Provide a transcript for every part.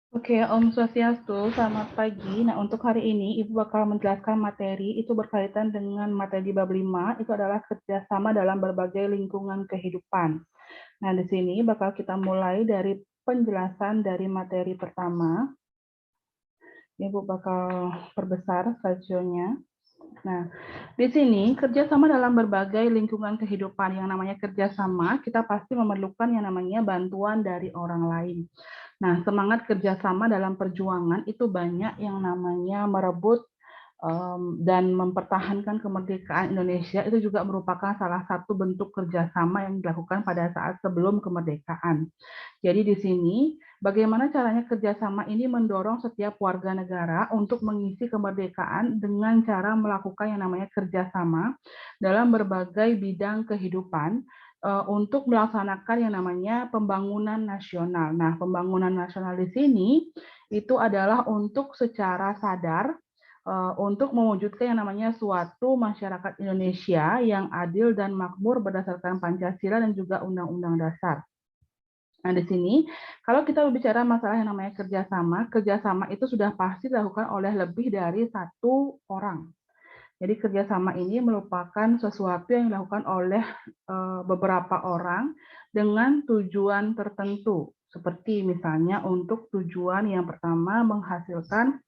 Oke, Om Swastiastu, selamat pagi. Nah, untuk hari ini Ibu bakal menjelaskan materi itu berkaitan dengan materi di bab 5, itu adalah kerjasama dalam berbagai lingkungan kehidupan. Nah, di sini bakal kita mulai dari penjelasan dari materi pertama. Ibu bakal perbesar slide-nya. Nah, di sini kerjasama dalam berbagai lingkungan kehidupan. Yang namanya kerjasama, kita pasti memerlukan yang namanya bantuan dari orang lain. Nah, semangat kerjasama dalam perjuangan itu banyak yang namanya merebut dan mempertahankan kemerdekaan Indonesia itu juga merupakan salah satu bentuk kerjasama yang dilakukan pada saat sebelum kemerdekaan. Jadi di sini bagaimana caranya kerjasama ini mendorong setiap warga negara untuk mengisi kemerdekaan dengan cara melakukan yang namanya kerjasama dalam berbagai bidang kehidupan untuk melaksanakan yang namanya pembangunan nasional. Nah, pembangunan nasional di sini itu adalah untuk secara sadar untuk mewujudkan yang namanya suatu masyarakat Indonesia yang adil dan makmur berdasarkan Pancasila dan juga Undang-Undang Dasar. Nah, di sini kalau kita berbicara masalah yang namanya kerjasama itu sudah pasti dilakukan oleh lebih dari satu orang. Jadi kerjasama ini merupakan sesuatu yang dilakukan oleh beberapa orang dengan tujuan tertentu. Seperti misalnya untuk tujuan yang pertama menghasilkan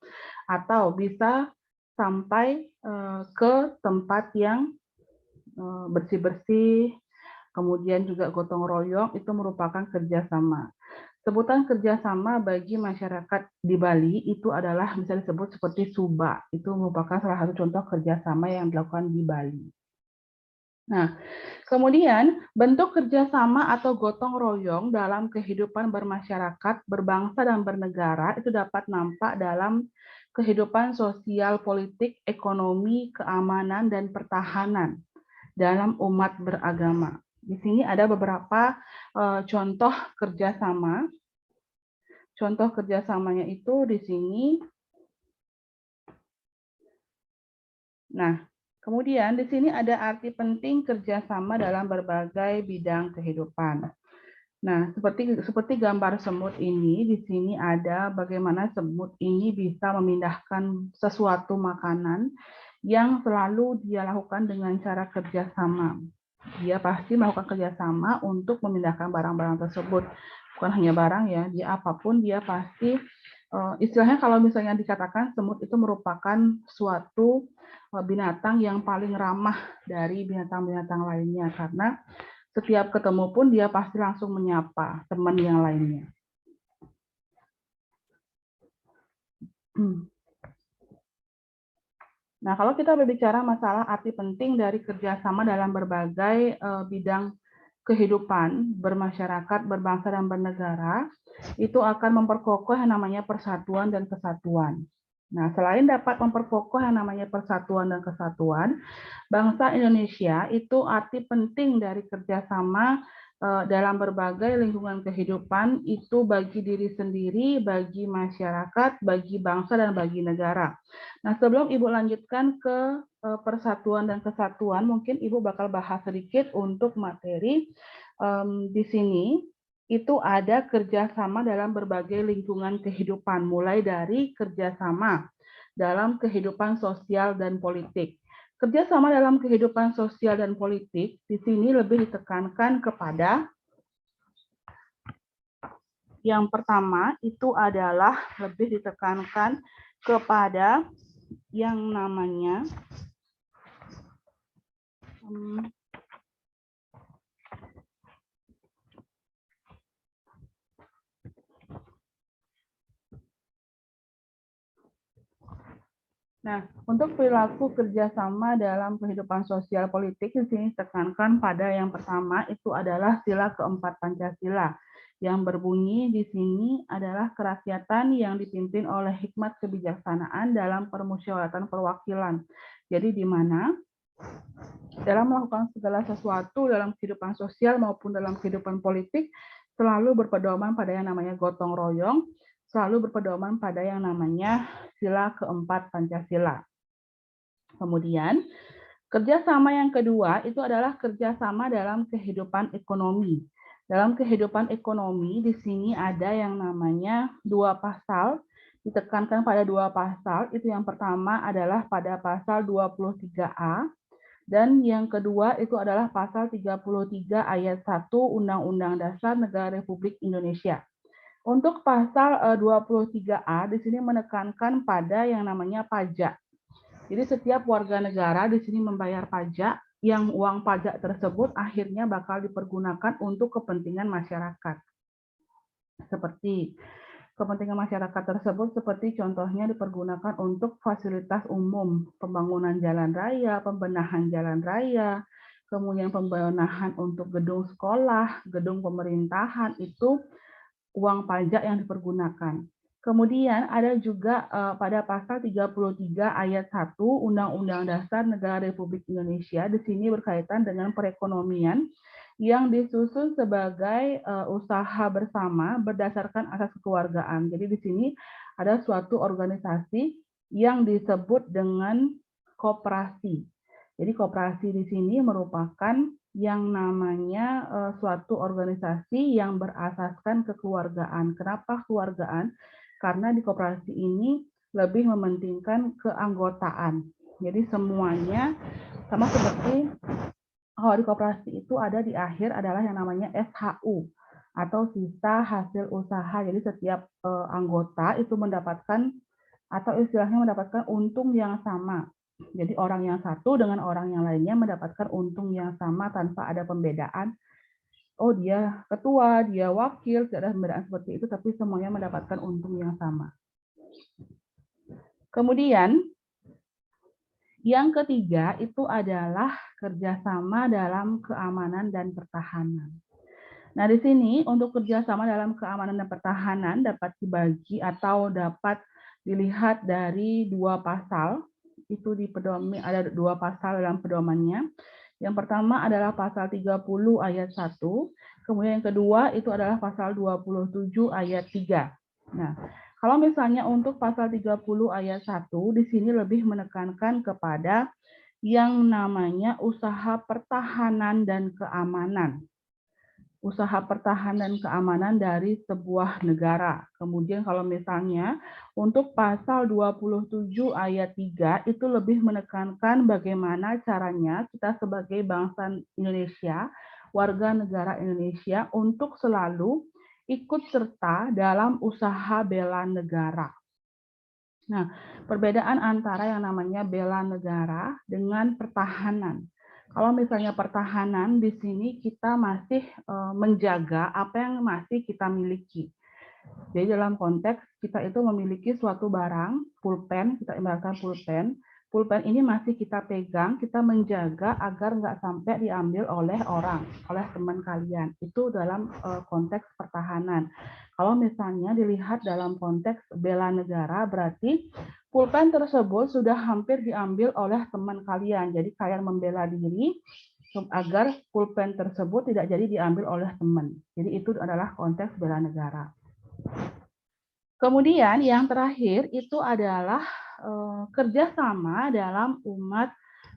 atau bisa sampai ke tempat yang bersih-bersih, kemudian juga gotong royong itu merupakan kerjasama. Sebutan kerjasama bagi masyarakat di Bali itu adalah bisa disebut seperti Suba. Itu merupakan salah satu contoh kerjasama yang dilakukan di Bali. Nah, kemudian bentuk kerjasama atau gotong royong dalam kehidupan bermasyarakat, berbangsa dan bernegara itu dapat nampak dalam kehidupan sosial, politik, ekonomi, keamanan, dan pertahanan dalam umat beragama. Di sini ada beberapa contoh kerjasama. Contoh kerjasamanya itu di sini. Nah, kemudian di sini ada arti penting kerjasama dalam berbagai bidang kehidupan. Nah, seperti gambar semut ini, di sini ada bagaimana semut ini bisa memindahkan sesuatu makanan yang selalu dia lakukan dengan cara kerjasama. Dia pasti melakukan kerjasama untuk memindahkan barang-barang tersebut. Bukan hanya barang ya, dia apapun dia pasti istilahnya kalau misalnya dikatakan semut itu merupakan suatu binatang yang paling ramah dari binatang-binatang lainnya karena setiap ketemu pun dia pasti langsung menyapa teman yang lainnya. Nah, kalau kita berbicara masalah arti penting dari kerjasama dalam berbagai bidang kehidupan bermasyarakat, berbangsa, dan bernegara, itu akan memperkokoh yang namanya persatuan dan kesatuan. Nah, selain dapat memperkokoh yang namanya persatuan dan kesatuan, bangsa Indonesia itu arti penting dari kerjasama dalam berbagai lingkungan kehidupan itu bagi diri sendiri, bagi masyarakat, bagi bangsa, dan bagi negara. Nah, sebelum Ibu lanjutkan ke persatuan dan kesatuan, mungkin Ibu bakal bahas sedikit untuk materi di sini. Itu ada kerjasama dalam berbagai lingkungan kehidupan, mulai dari kerjasama dalam kehidupan sosial dan politik. Kerjasama dalam kehidupan sosial dan politik di sini lebih ditekankan kepada yang pertama itu adalah lebih ditekankan kepada yang namanya Nah, untuk perilaku kerjasama dalam kehidupan sosial politik di sini tekankan pada yang pertama itu adalah sila keempat Pancasila yang berbunyi di sini adalah kerakyatan yang dipimpin oleh hikmat kebijaksanaan dalam permusyawaratan perwakilan. Jadi di mana dalam melakukan segala sesuatu dalam kehidupan sosial maupun dalam kehidupan politik selalu berpedoman pada yang namanya gotong royong, selalu berpedoman pada yang namanya sila keempat Pancasila. Kemudian, kerjasama yang kedua itu adalah kerjasama dalam kehidupan ekonomi. Dalam kehidupan ekonomi, di sini ada yang namanya 2 pasal, ditekankan pada 2 pasal, itu yang pertama adalah pada pasal 23A, dan yang kedua itu adalah pasal 33 ayat 1 Undang-Undang Dasar Negara Republik Indonesia. Untuk pasal 23A di sini menekankan pada yang namanya pajak. Jadi setiap warga negara di sini membayar pajak, yang uang pajak tersebut akhirnya bakal dipergunakan untuk kepentingan masyarakat. Seperti kepentingan masyarakat tersebut seperti contohnya dipergunakan untuk fasilitas umum, pembangunan jalan raya, pembenahan jalan raya, kemudian pembenahan untuk gedung sekolah, gedung pemerintahan, itu uang pajak yang dipergunakan. Kemudian ada juga pada pasal 33 ayat 1 Undang-Undang Dasar Negara Republik Indonesia, di sini berkaitan dengan perekonomian yang disusun sebagai usaha bersama berdasarkan asas kekeluargaan. Jadi di sini ada suatu organisasi yang disebut dengan koperasi. Jadi koperasi di sini merupakan yang namanya suatu organisasi yang berasaskan kekeluargaan. Kenapa kekeluargaan? Karena di koperasi ini lebih mementingkan keanggotaan. Jadi semuanya sama seperti kalau di koperasi itu ada di akhir adalah yang namanya SHU atau sisa hasil usaha. Jadi setiap anggota itu mendapatkan atau istilahnya mendapatkan untung yang sama. Jadi orang yang satu dengan orang yang lainnya mendapatkan untung yang sama tanpa ada pembedaan. Oh dia ketua, dia wakil, tidak ada pembedaan seperti itu, tapi semuanya mendapatkan untung yang sama. Kemudian yang ketiga itu adalah kerjasama dalam keamanan dan pertahanan. Nah di sini untuk kerjasama dalam keamanan dan pertahanan dapat dibagi atau dapat dilihat dari 2 pasal. Itu di pedoman ada 2 pasal dalam pedomannya. Yang pertama adalah pasal 30 ayat 1, kemudian yang kedua itu adalah pasal 27 ayat 3. Nah, kalau misalnya untuk pasal 30 ayat 1 di sini lebih menekankan kepada yang namanya usaha pertahanan dan keamanan. Usaha pertahanan dan keamanan dari sebuah negara. Kemudian kalau misalnya untuk pasal 27 ayat 3 itu lebih menekankan bagaimana caranya kita sebagai bangsa Indonesia, warga negara Indonesia untuk selalu ikut serta dalam usaha bela negara. Nah, perbedaan antara yang namanya bela negara dengan pertahanan. Kalau misalnya pertahanan, di sini kita masih menjaga apa yang masih kita miliki. Jadi dalam konteks kita itu memiliki suatu barang, pulpen, kita ibaratkan pulpen. Pulpen ini masih kita pegang, kita menjaga agar nggak sampai diambil oleh orang, oleh teman kalian. Itu dalam konteks pertahanan. Kalau misalnya dilihat dalam konteks bela negara, berarti pulpen tersebut sudah hampir diambil oleh teman kalian. Jadi kalian membela diri agar pulpen tersebut tidak jadi diambil oleh teman. Jadi itu adalah konteks bela negara. Kemudian yang terakhir itu adalah kerjasama dalam umat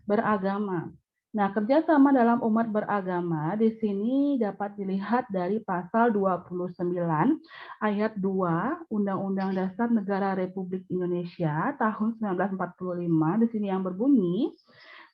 beragama. Nah, kerjasama dalam umat beragama di sini dapat dilihat dari pasal 29 ayat 2 Undang-Undang Dasar Negara Republik Indonesia tahun 1945. Di sini yang berbunyi,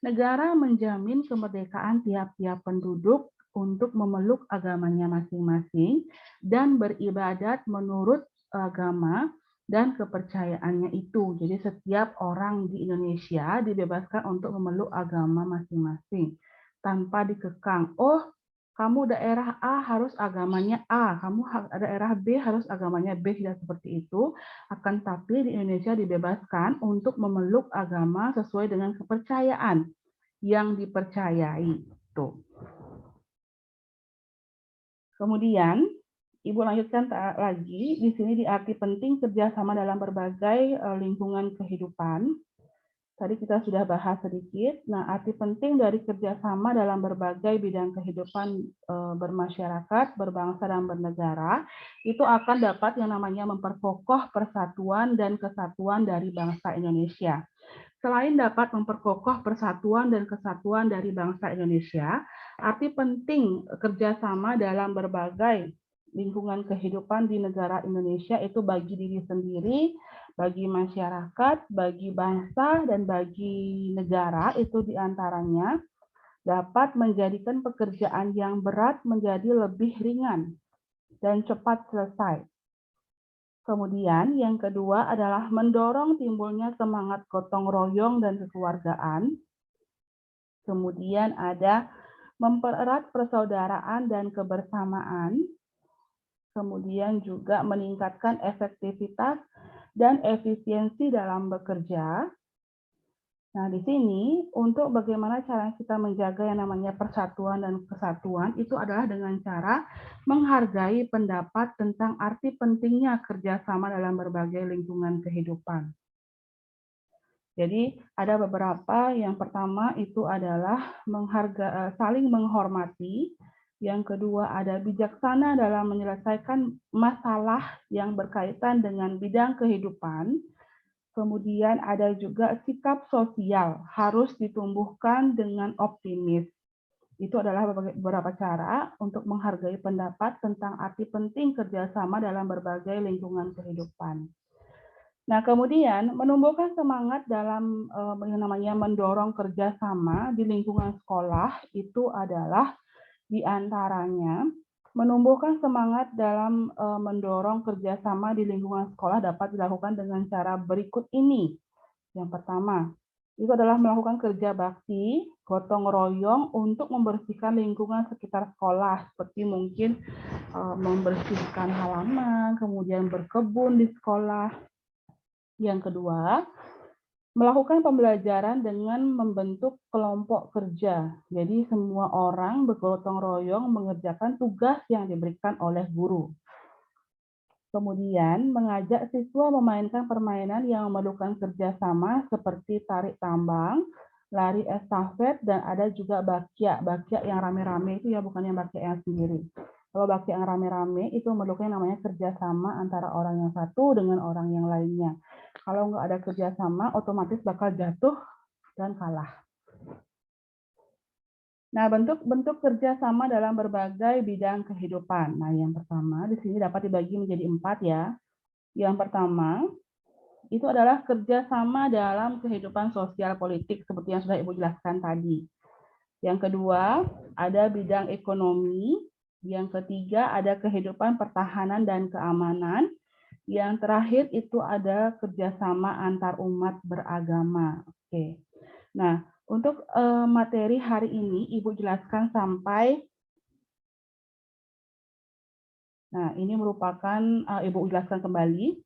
negara menjamin kemerdekaan tiap-tiap penduduk untuk memeluk agamanya masing-masing dan beribadat menurut agama dan kepercayaannya itu. Jadi setiap orang di Indonesia dibebaskan untuk memeluk agama masing-masing tanpa dikekang. Oh, kamu daerah A harus agamanya A, kamu daerah B harus agamanya B, tidak seperti itu. Akan tapi di Indonesia dibebaskan untuk memeluk agama sesuai dengan kepercayaan yang dipercayai. Tuh. Kemudian Ibu lanjutkan lagi, di sini di arti penting kerjasama dalam berbagai lingkungan kehidupan. Tadi kita sudah bahas sedikit. Nah, arti penting dari kerjasama dalam berbagai bidang kehidupan bermasyarakat, berbangsa, dan bernegara, itu akan dapat yang namanya memperkokoh persatuan dan kesatuan dari bangsa Indonesia. Selain dapat memperkokoh persatuan dan kesatuan dari bangsa Indonesia, arti penting kerjasama dalam berbagai lingkungan kehidupan di negara Indonesia itu bagi diri sendiri, bagi masyarakat, bagi bangsa, dan bagi negara itu diantaranya dapat menjadikan pekerjaan yang berat menjadi lebih ringan dan cepat selesai. Kemudian yang kedua adalah mendorong timbulnya semangat gotong royong dan kekeluargaan. Kemudian ada mempererat persaudaraan dan kebersamaan. Kemudian juga meningkatkan efektivitas dan efisiensi dalam bekerja. Nah, di sini untuk bagaimana cara kita menjaga yang namanya persatuan dan kesatuan itu adalah dengan cara menghargai pendapat tentang arti pentingnya kerjasama dalam berbagai lingkungan kehidupan. Jadi ada beberapa, yang pertama itu adalah saling menghormati, yang kedua ada bijaksana dalam menyelesaikan masalah yang berkaitan dengan bidang kehidupan. Kemudian ada juga sikap sosial harus ditumbuhkan dengan optimis. Itu adalah beberapa cara untuk menghargai pendapat tentang arti penting kerjasama dalam berbagai lingkungan kehidupan. Nah, kemudian menumbuhkan semangat dalam yang namanya mendorong kerjasama di lingkungan sekolah itu adalah diantaranya menumbuhkan semangat dalam mendorong kerjasama di lingkungan sekolah dapat dilakukan dengan cara berikut ini. Yang pertama, itu adalah melakukan kerja bakti, gotong royong untuk membersihkan lingkungan sekitar sekolah, seperti mungkin membersihkan halaman, kemudian berkebun di sekolah. Yang kedua, melakukan pembelajaran dengan membentuk kelompok kerja. Jadi semua orang bergotong royong mengerjakan tugas yang diberikan oleh guru. Kemudian mengajak siswa memainkan permainan yang memerlukan kerjasama seperti tarik tambang, lari estafet, dan ada juga bakya. Bakya yang rame-rame itu ya, bukan yang bakya yang sendiri. Kalau bakya yang rame-rame itu memerlukan yang namanya kerjasama antara orang yang satu dengan orang yang lainnya. Kalau nggak ada kerjasama, otomatis bakal jatuh dan kalah. Nah, bentuk-bentuk kerjasama dalam berbagai bidang kehidupan. Nah, yang pertama di sini dapat dibagi menjadi 4 ya. Yang pertama itu adalah kerjasama dalam kehidupan sosial politik seperti yang sudah Ibu jelaskan tadi. Yang kedua ada bidang ekonomi. Yang ketiga ada kehidupan pertahanan dan keamanan. Yang terakhir itu ada kerjasama antar umat beragama. Oke. Nah, untuk materi hari ini Ibu jelaskan sampai, nah ini merupakan Ibu jelaskan kembali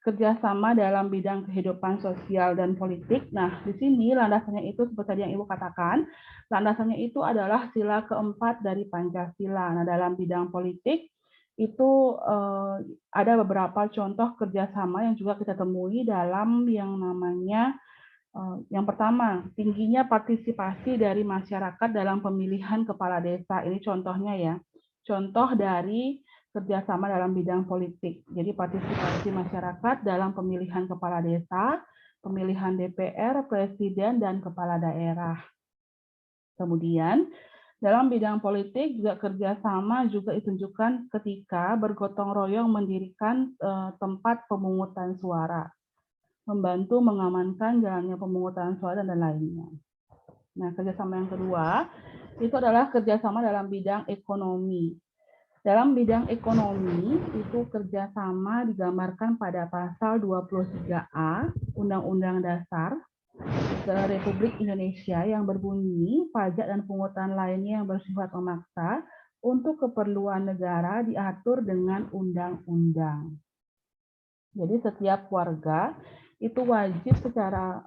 kerjasama dalam bidang kehidupan sosial dan politik. Nah, di sini landasannya itu seperti yang Ibu katakan, landasannya itu adalah sila keempat dari Pancasila. Nah, dalam bidang politik itu ada beberapa contoh kerjasama yang juga kita temui dalam yang namanya yang pertama, tingginya partisipasi dari masyarakat dalam pemilihan kepala desa. Ini contohnya ya, contoh dari kerjasama dalam bidang politik. Jadi partisipasi masyarakat dalam pemilihan kepala desa, pemilihan DPR, presiden, dan kepala daerah. Kemudian, dalam bidang politik juga kerjasama juga ditunjukkan ketika bergotong royong mendirikan tempat pemungutan suara, membantu mengamankan jalannya pemungutan suara dan lainnya. Nah, kerjasama yang kedua itu adalah kerjasama dalam bidang ekonomi. Dalam bidang ekonomi itu kerjasama digambarkan pada pasal 23A Undang-Undang Dasar Republik Indonesia yang berbunyi pajak dan pungutan lainnya yang bersifat memaksa untuk keperluan negara diatur dengan undang-undang. Jadi setiap warga itu wajib secara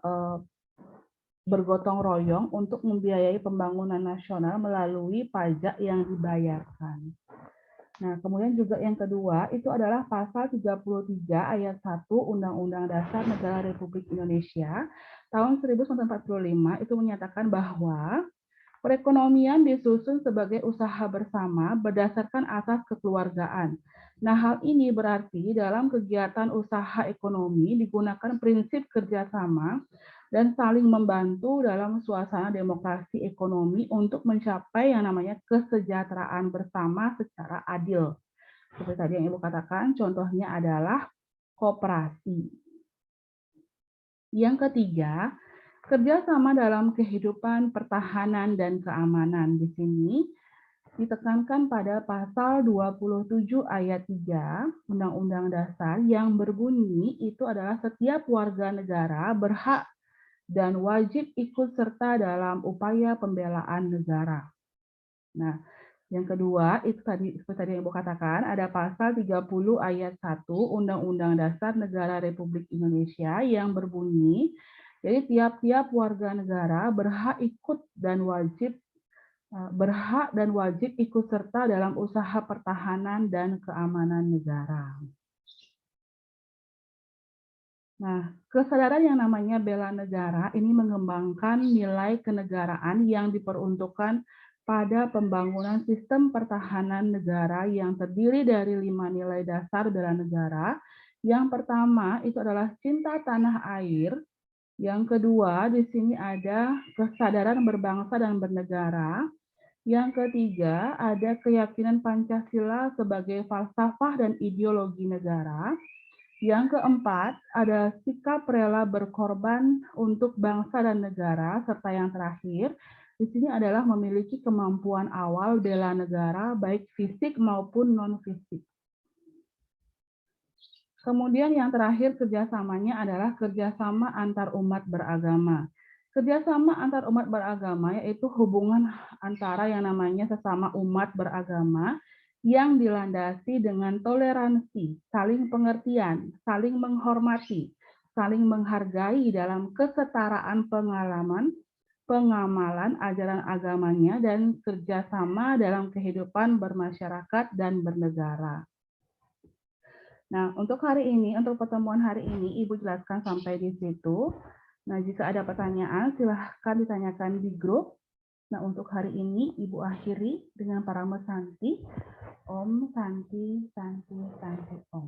bergotong royong untuk membiayai pembangunan nasional melalui pajak yang dibayarkan. Nah, kemudian juga yang kedua itu adalah pasal 33 ayat 1 Undang-Undang Dasar Negara Republik Indonesia tahun 1945 itu menyatakan bahwa perekonomian disusun sebagai usaha bersama berdasarkan asas kekeluargaan Nah, hal ini berarti dalam kegiatan usaha ekonomi digunakan prinsip kerjasama dan saling membantu dalam suasana demokrasi ekonomi untuk mencapai yang namanya kesejahteraan bersama secara adil. Seperti tadi yang Ibu katakan, contohnya adalah koperasi. Yang ketiga, kerjasama dalam kehidupan pertahanan dan keamanan. Di sini ditekankan pada pasal 27 ayat 3 Undang-Undang Dasar yang berbunyi itu adalah setiap warga negara berhak dan wajib ikut serta dalam upaya pembelaan negara. Nah, yang kedua, itu tadi seperti tadi yang Ibu katakan, ada pasal 30 ayat 1 Undang-Undang Dasar Negara Republik Indonesia yang berbunyi, jadi tiap-tiap warga negara berhak dan wajib ikut serta dalam usaha pertahanan dan keamanan negara. Nah, kesadaran yang namanya bela negara ini mengembangkan nilai kenegaraan yang diperuntukkan pada pembangunan sistem pertahanan negara yang terdiri dari 5 nilai dasar bela negara. Yang pertama itu adalah cinta tanah air. Yang kedua, di sini ada kesadaran berbangsa dan bernegara. Yang ketiga, ada keyakinan Pancasila sebagai falsafah dan ideologi negara. Yang keempat, ada sikap rela berkorban untuk bangsa dan negara, serta yang terakhir, di sini adalah memiliki kemampuan awal bela negara, baik fisik maupun non-fisik. Kemudian yang terakhir kerjasamanya adalah kerjasama antar umat beragama. Kerjasama antar umat beragama yaitu hubungan antara yang namanya sesama umat beragama yang dilandasi dengan toleransi, saling pengertian, saling menghormati, saling menghargai dalam kesetaraan pengalaman, pengamalan ajaran agamanya, dan kerjasama dalam kehidupan bermasyarakat dan bernegara. Nah, untuk hari ini, untuk pertemuan hari ini, Ibu jelaskan sampai di situ. Nah, jika ada pertanyaan, silahkan ditanyakan di grup. Nah, untuk hari ini, Ibu akhiri dengan para Santi. Om Santi, Santi, Santi, Om.